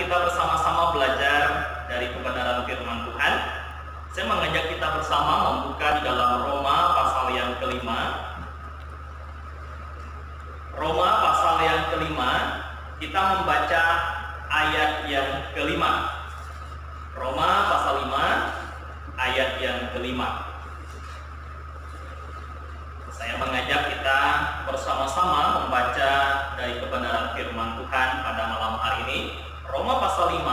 kita bersama-sama belajar dari kebenaran firman Tuhan. Saya mengajak kita bersama membuka di dalam Roma pasal yang kelima. Roma pasal yang kelima, kita membaca ayat yang kelima. Roma pasal 5 ayat yang kelima. Saya mengajak kita bersama-sama membaca dari kebenaran firman Tuhan pada malam hari ini. Roma pasal 5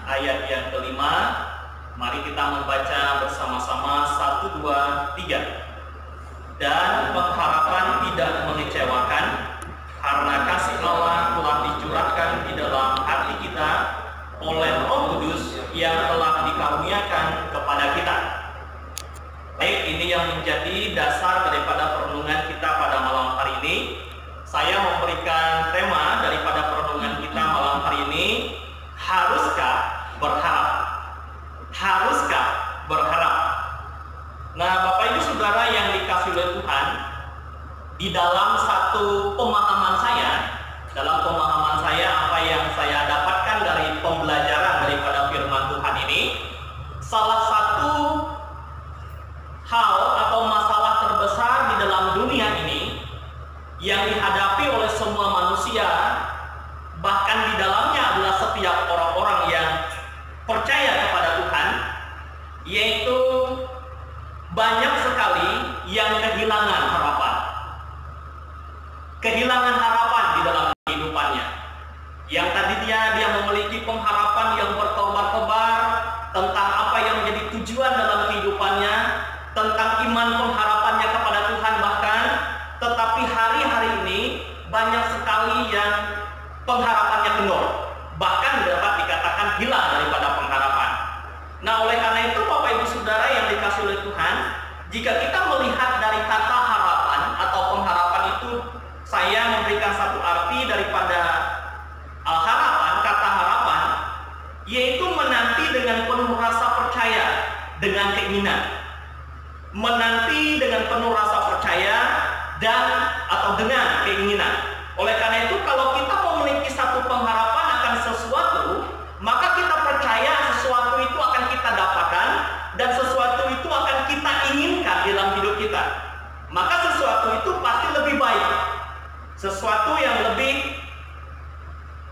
ayat yang kelima. Mari kita membaca bersama-sama 1, 2, 3. Dan pengharapan tidak mengecewakan, karena kasih Allah telah dicurahkan di dalam hati kita oleh Roh Kudus yang telah dikaruniakan kepada kita. Baik, ini yang menjadi dasar daripada perenungan kita pada malam hari ini. Saya memberikan tema daripada perenungan kita malam hari ini, haruskah berharap? Haruskah berharap? Nah, Bapak Ibu Saudara yang dikasihi oleh Tuhan, di dalam satu pemahaman saya, apa yang saya dapatkan dari pembelajaran daripada firman Tuhan ini, salah satu hal atau masalah terbesar di dalam dunia ini yang dihadapi oleh semua manusia, bahkan di dalamnya adalah setiap orang-orang yang percaya kepada Tuhan, yaitu banyak sekali yang kehilangan harapan. Kehilangan harapan di dalam kehidupannya. Yang tadinya dia memiliki pengharapan yang berkobar-kobar tentang apa yang menjadi tujuan dalam kehidupannya, tentang iman pengharapannya kepada Tuhan bahkan, tetapi hari-hari ini banyak sekali yang pengharapannya kendor, bahkan dapat dikatakan hilang daripada pengharapan. Nah, oleh karena itu Bapak Ibu Saudara yang dikasihi oleh Tuhan, jika kita melihat dari kata harapan atau pengharapan itu, saya memberikan satu arti daripada harapan, kata harapan, yaitu menanti dengan penuh rasa percaya, dengan keinginan. Menanti dengan penuh rasa percaya dan atau dengan keinginan. Oleh karena itu, kalau kita memiliki satu pengharapan akan sesuatu, maka kita percaya sesuatu itu akan kita dapatkan dan sesuatu itu akan kita inginkan dalam hidup kita. Maka sesuatu itu pasti lebih baik, sesuatu yang lebih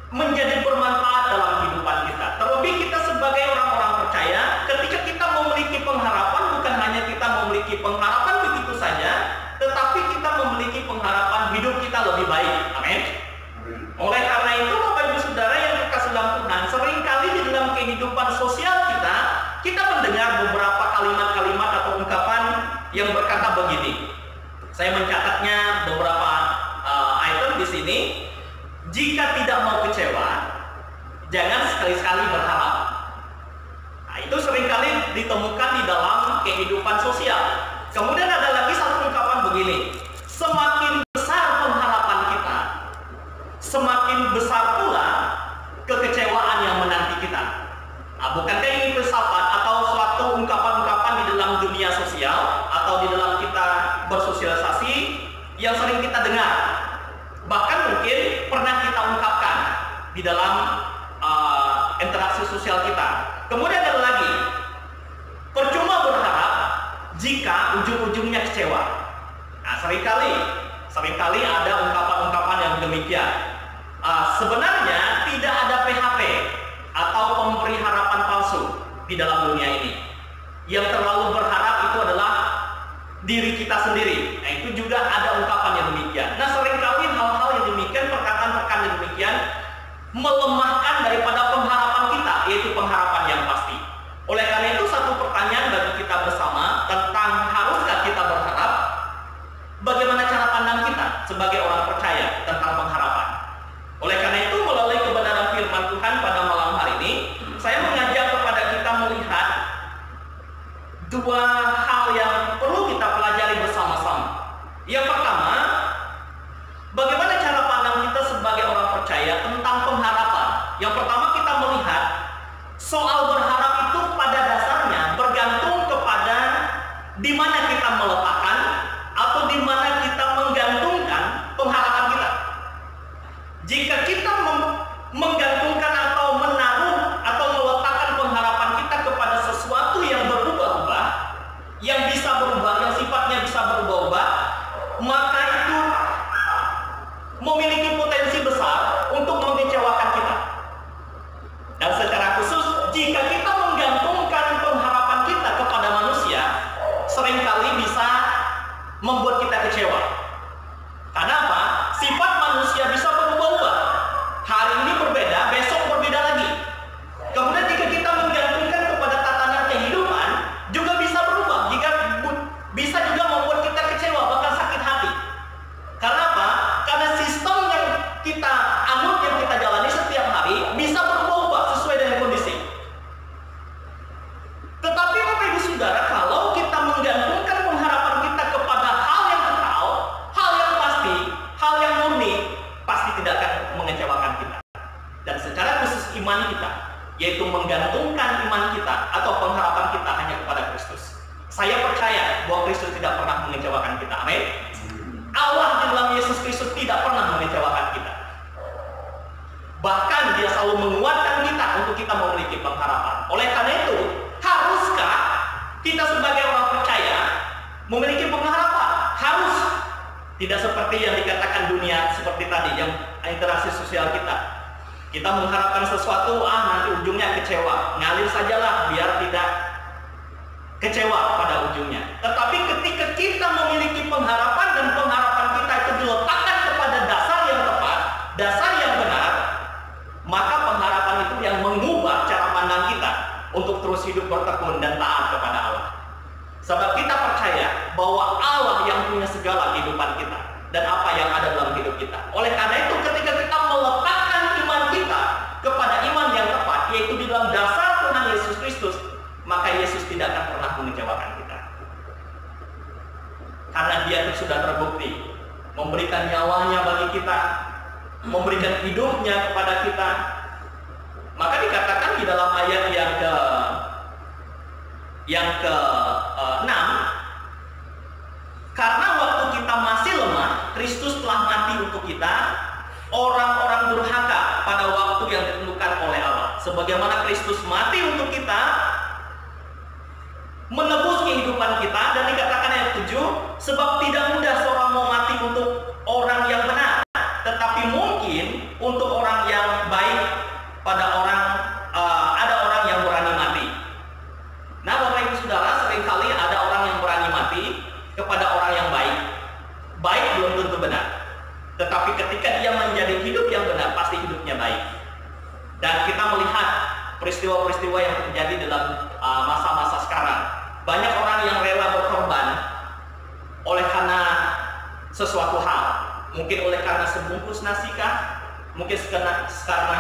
menjadi bermanfaat dalam kehidupan kita. Terlebih kita sebagai orang-orang percaya, ketika kita memiliki pengharapan, bukan hanya kita memiliki pengharapan begitu saja, tetapi kita memiliki pengharapan hidup kita lebih baik. Amin. Oleh karena itu, Bapak Ibu Saudara yang dikasihi dalam Tuhan, seringkali di dalam kehidupan sosial kita mendengar beberapa kalimat-kalimat atau ungkapan yang berkata begini. Saya mencatatnya beberapa item di sini. Jika tidak mau kecewa, jangan sekali-sekali berharap. Nah, itu seringkali ditemukan di dalam kehidupan sosial. Kemudian ada lagi satu ungkapan begini, semakin besar pengharapan kita, semakin besar pula kekecewaan yang menanti kita. Nah, bukankah ini filsafat atau suatu ungkapan-ungkapan di dalam dunia sosial atau di dalam kita bersosialisasi yang sering kita dengar, bahkan mungkin pernah kita ungkapkan di dalam interaksi sosial kita. Kemudian ada lagi, percuma berharap jika ujung-ujungnya kecewa. Nah, seringkali ada ungkapan-ungkapan yang demikian. Sebenarnya tidak ada PHP atau pemberi harapan palsu di dalam dunia ini. Yang terlalu berharap itu adalah diri kita sendiri. Nah, itu juga ada ungkapan yang demikian. Nah, seringkali hal-hal yang demikian, perkataan-perkataan yang demikian melemahkan daripada pengharapan kita, yaitu pengharapan yang pasti. Oleh karena itu, satu pertanyaan bagi kita bersama tentang haruskah kita berharap, bagaimana cara pandang kita sebagai orang percaya tentang pengharapan. Oleh karena itu, melalui kebenaran firman Tuhan pada malam hari ini, saya mengajak kepada kita melihat dua hal yang perlu kita pelajari bersama-sama. Yang pertama, bagaimana cara pandang kita sebagai orang percaya tentang pengharapan. Yang pertama, kita melihat soal berharap itu pada dasarnya bergantung kepada di mana kita meletakkan atau di mana kita menggantungkan pengharapan kita. Jika kita menggantungkan atau menaruh iman kita, yaitu menggantungkan iman kita atau pengharapan kita hanya kepada Kristus. Saya percaya bahwa Kristus tidak pernah mengecewakan kita. Amin. Allah di dalam Yesus Kristus tidak pernah mengecewakan kita. Bahkan Dia selalu menguatkan kita untuk kita memiliki pengharapan. Oleh karena itu, haruskah kita sebagai orang percaya memiliki pengharapan? Harus. Tidak seperti yang dikatakan dunia seperti tadi, yang interaksi sosial kita. Kita mengharapkan sesuatu, nanti ujungnya kecewa. Ngalir sajalah biar tidak kecewa pada ujungnya. Tetapi ketika kita memiliki pengharapan dan pengharapan kita itu diletakkan kepada dasar yang tepat, dasar yang benar, maka pengharapan itu yang mengubah cara pandang kita untuk terus hidup bertekun dan taat kepada Allah. Sebab kita percaya bahwa Allah yang punya segala kehidupan kita dan apa yang ada dalam hidup kita. Oleh karena itu, ketika kita meletakkan iman kita kepada iman yang tepat, yaitu di dalam dasar Tuhan Yesus Kristus, maka Yesus tidak akan pernah mengecewakan kita. Karena Dia sudah terbukti memberikan nyawanya bagi kita, memberikan hidupnya kepada kita. Maka dikatakan di dalam ayat yang ke-6, karena waktu kita masih lemah, Kristus telah mati untuk kita, orang-orang durhaka pada waktu yang ditentukan oleh Allah. Sebagaimana Kristus mati untuk kita, menebus kehidupan kita, dan dikatakan ayat 7, sebab tidak mudah seorang mau mati untuk orang yang benar, tetapi mungkin untuk orang yang baik ada orang yang berani mati. Nah, Bapak Ibu Saudara, seringkali ada orang yang berani mati kepada orang yang baik. Baik belum tentu benar, tetapi ketika dia menjadi hidup yang benar, pasti hidupnya baik. Dan kita melihat peristiwa-peristiwa yang terjadi dalam masa-masa sekarang. Banyak orang yang rela berkorban oleh karena sesuatu hal. Mungkin oleh karena sebungkus nasi kah? Mungkin karena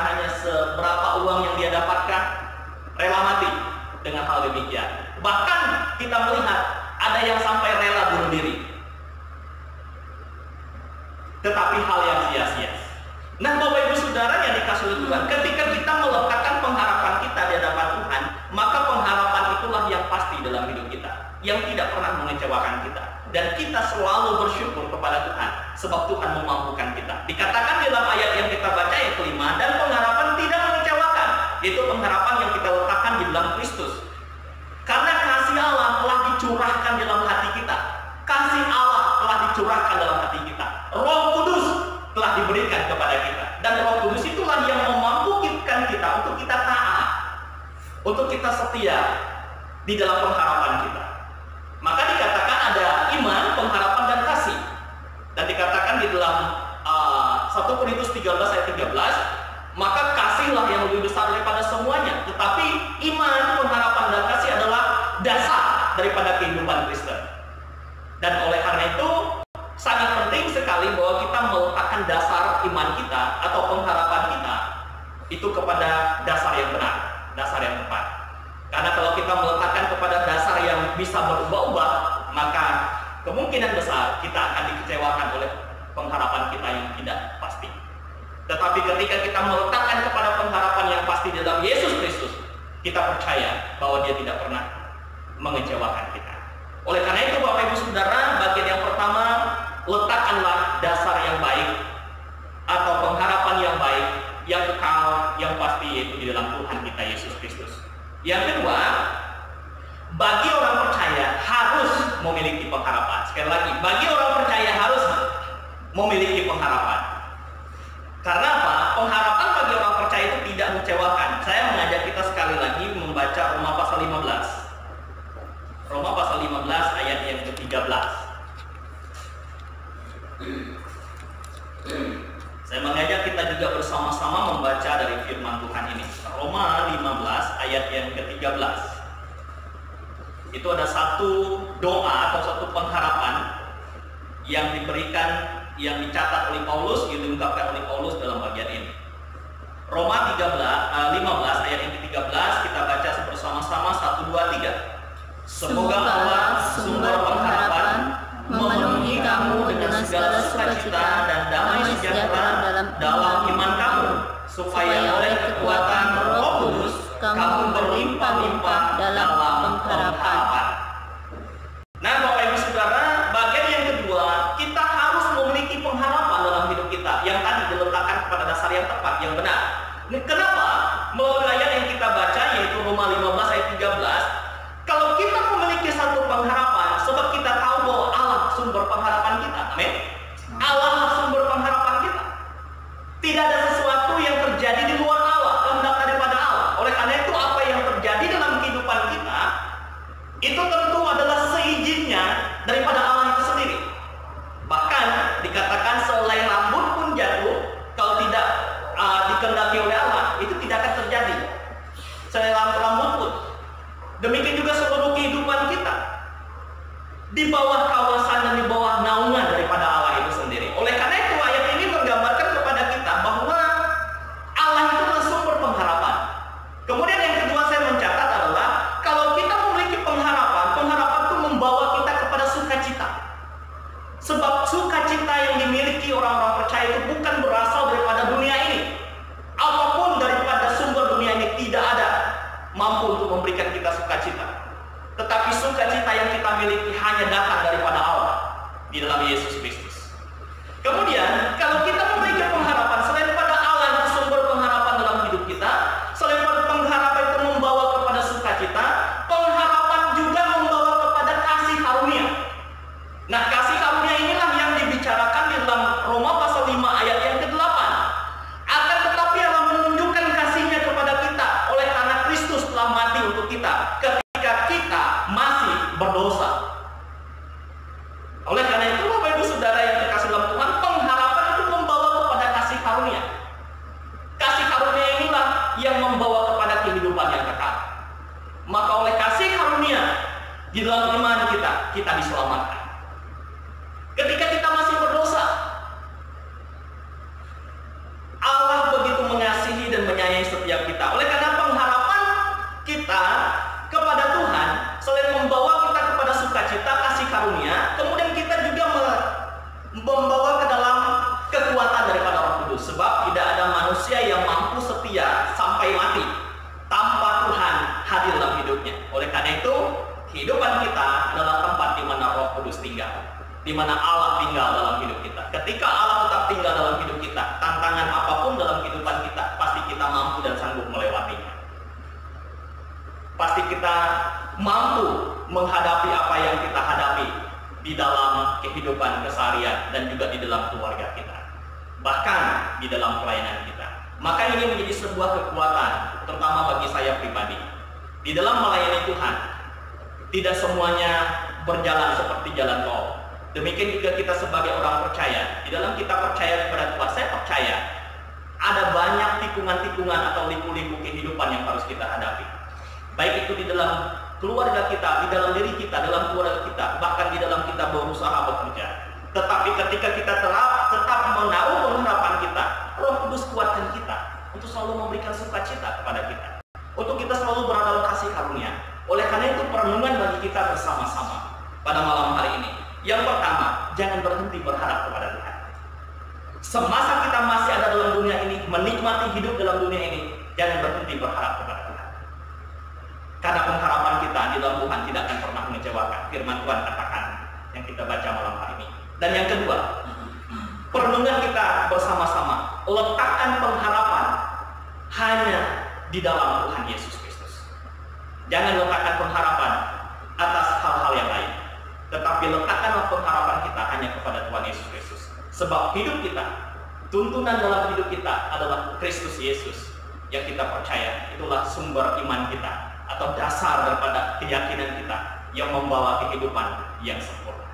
hanya seberapa uang yang dia dapatkan. Rela mati dengan hal demikian. Bahkan kita melihat ada yang sampai rela bunuh diri. Tetapi hal yang sia-sia. Nah, Bapak Ibu Saudara yang dikasihi oleh Tuhan, ketika kita meletakkan pengharapan kita di hadapan Tuhan, maka pengharapan itulah yang pasti dalam hidup kita, yang tidak pernah mengecewakan kita. Dan kita selalu bersyukur kepada Tuhan, sebab Tuhan memampukan kita. Dikatakan dalam ayat yang kita baca yang kelima, dan pengharapan tidak mengecewakan, yaitu pengharapan yang kita letakkan di dalam Kristus. Karena kasih Allah telah dicurahkan dalam hati kita. Kasih Allah telah dicurahkan dalam hati kita. Roh Kudus telah diberikan kepada kita. Dan Roh Kudus itulah yang memampukan kita untuk kita taat, untuk kita setia di dalam pengharapan kita. Maka dikatakan ada iman, pengharapan, dan kasih. Dan dikatakan di dalam 1 Korintus 13 ayat 13, maka kasihlah yang lebih besar daripada semuanya. Tetapi iman, pengharapan, dan kasih adalah dasar daripada kehidupan Kristen. Dan oleh karena itu sangat penting sekali bahwa kita meletakkan dasar iman kita atau pengharapan kita itu kepada dasar yang benar, dasar yang tepat. Karena kalau kita meletakkan kepada dasar yang bisa berubah-ubah, maka kemungkinan besar kita akan dikecewakan oleh pengharapan kita yang tidak pasti. Tetapi ketika kita meletakkan kepada pengharapan yang pasti dalam Yesus Kristus, kita percaya bahwa Dia tidak pernah mengecewakan kita. Oleh karena itu, Bapak Ibu Saudara, bagian yang pertama, letakkanlah dasar yang baik atau pengharapan yang baik, yang kekal, yang pasti, yaitu di dalam Tuhan kita Yesus Kristus. Yang kedua, bagi orang percaya harus memiliki pengharapan. Sekali lagi, bagi orang percaya harus memiliki pengharapan. Karena apa? Pengharapan bagi orang percaya itu tidak mengecewakan. Saya mengajak kita sekali lagi membaca Roma pasal 15. Roma pasal 15 ayat yang ke-13. Saya mengajak kita juga bersama-sama membaca dari firman Tuhan ini. Roma 15 ayat yang ke-13. Itu ada satu doa atau satu pengharapan yang diberikan, yang dicatat oleh Paulus, yang diungkapkan oleh Paulus dalam bagian ini. Roma 15 ayat yang ke-13 kita baca bersama-sama 1, 2, 3. Semoga Allah sumber pengharapan memenuhi kamu dengan segala sukacita dan damai sejahtera dalam iman kamu, supaya oleh kekuatan berlimpah dalam pengharapan. Nah, Bapak Ibu Saudara, bagian yang kedua, kita harus memiliki pengharapan dalam hidup kita yang tadi diletakkan pada dasar yang tepat, yang benar. Kenapa? Melalui ayat yang kita baca, yaitu Roma 15 ayat 13, kalau kita memiliki satu pengharapan, sebab kita tahu bahwa Allah sumber pengharapan kita. Amin. Allah sumber pengharapan kita. Tidak ada sesuatu yang terjadi di luar Allah, kehendak daripada Allah. Oleh karena itu, apa yang terjadi dalam kehidupan kita itu tentu adalah seizinnya daripada Allah itu sendiri. Bahkan dikatakan sehelai rambut pun jatuh, kalau tidak dikehendaki oleh Allah, itu tidak akan terjadi. Sehelai rambut pun. Demikian juga seluruh kehidupan kita di bawah kawasan dan di bawah naungan daripada Allah itu sendiri. Oleh karena itu, ayat ini menggambarkan kepada kita bahwa Allah itu adalah sumber pengharapan. Kemudian yang kedua saya mencatat adalah kalau kita memiliki pengharapan, pengharapan itu membawa kita kepada sukacita. Sebab sukacita yang dimiliki orang-orang percaya itu bukan berasal daripada dunia ini. Apapun daripada sumber dunia ini tidak ada mampu untuk memberikan kita sukacita. Tetapi sukacita yang kita miliki hanya datang daripada Allah di dalam Yesus Kristus. Kemudian, kalau kita memiliki pengharapan selain pada Allah yang sumber pengharapan dalam hidup kita, selain pada pengharapan itu membawa kepada sukacita, pengharapan juga membawa kepada kasih karunia. Nah, kasih karunia inilah yang dibicarakan di dalam Roma pasal 5 ayat yang ke-8. Akan tetapi Allah menunjukkan kasih-Nya kepada kita oleh karena Kristus telah mati untuk kita ketika kita masih berdosa. Oleh karena itu, Bapak Ibu Saudara yang terkasih dalam Tuhan, pengharapan itu membawa kepada kasih karunia. Kasih karunia inilah yang membawa kepada kehidupan yang kekal. Maka oleh kasih karunia di dalam iman kita, kita diselamatkan. Ketika kita masih berdosa, Allah begitu mengasihi dan menyayangi setiap kita. Oleh karena pengharapan kita kepada Tuhan selain membawa kita kepada sukacita, kasih karunia, kemudian kita juga membawa ke dalam kekuatan daripada Roh Kudus. Sebab tidak ada manusia yang mampu setia sampai mati tanpa Tuhan hadir dalam hidupnya. Oleh karena itu, kehidupan kita adalah tempat di mana Roh Kudus tinggal, di mana Allah tinggal dalam hidup kita. Ketika Allah tetap tinggal dalam hidup kita, tantangan apapun dalam kehidupan kita, pasti kita mampu dan sanggup melewatinya. Pasti kita mampu menghadapi apa yang kita hadapi di dalam kehidupan keseharian dan juga di dalam keluarga kita, bahkan di dalam pelayanan kita. Maka ini menjadi sebuah kekuatan, terutama bagi saya pribadi. Di dalam melayani Tuhan, tidak semuanya berjalan seperti jalan tol. Demikian juga kita sebagai orang percaya, di dalam kita percaya kepada Tuhan, saya percaya ada banyak tikungan-tikungan atau liku-liku kehidupan yang harus kita hadapi. Baik itu di dalam keluarga kita, di dalam diri kita, dalam keluarga kita, bahkan di dalam kita berusaha bekerja. Tetapi ketika kita tetap menaruh pengharapan kita, Roh Kudus kuatkan kita untuk selalu memberikan sukacita kepada kita, untuk kita selalu berada dalam kasih karunia. Oleh karena itu, perenungan bagi kita bersama-sama pada malam hari ini. Yang pertama, jangan berhenti berharap kepada Tuhan. Semasa kita masih ada dalam dunia ini, menikmati hidup dalam dunia ini, jangan berhenti berharap kepada Tuhan. Karena pengharapan kita di dalam Tuhan tidak akan pernah mengecewakan. Firman Tuhan katakan yang kita baca malam hari ini. Dan yang kedua, perenungan kita bersama-sama, letakkan pengharapan hanya di dalam Tuhan Yesus Kristus. Jangan letakkan pengharapan atas hal-hal yang lain, tetapi letakkanlah pengharapan kita hanya kepada Tuhan Yesus Kristus. Sebab hidup kita, tuntunan dalam hidup kita adalah Kristus Yesus yang kita percaya. Itulah sumber iman kita atau dasar daripada keyakinan kita yang membawa kehidupan yang sempurna.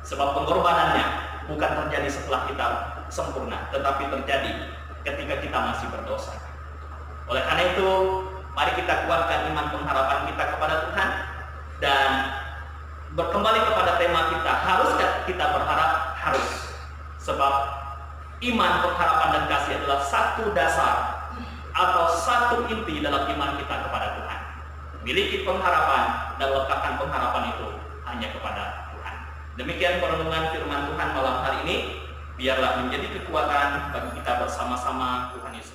Sebab pengorbanannya bukan terjadi setelah kita sempurna, tetapi terjadi ketika kita masih berdosa. Oleh karena itu, mari kita kuatkan iman pengharapan kita kepada Tuhan dan berkembali kepada tema kita. Haruskah kita berharap? Harus. Sebab iman, pengharapan, dan kasih adalah satu dasar atau satu inti dalam iman kita kepada Tuhan. Miliki pengharapan dan letakkan pengharapan itu hanya kepada Tuhan. Demikian perenungan firman Tuhan malam hari ini. Biarlah menjadi kekuatan bagi kita bersama-sama. Tuhan Yesus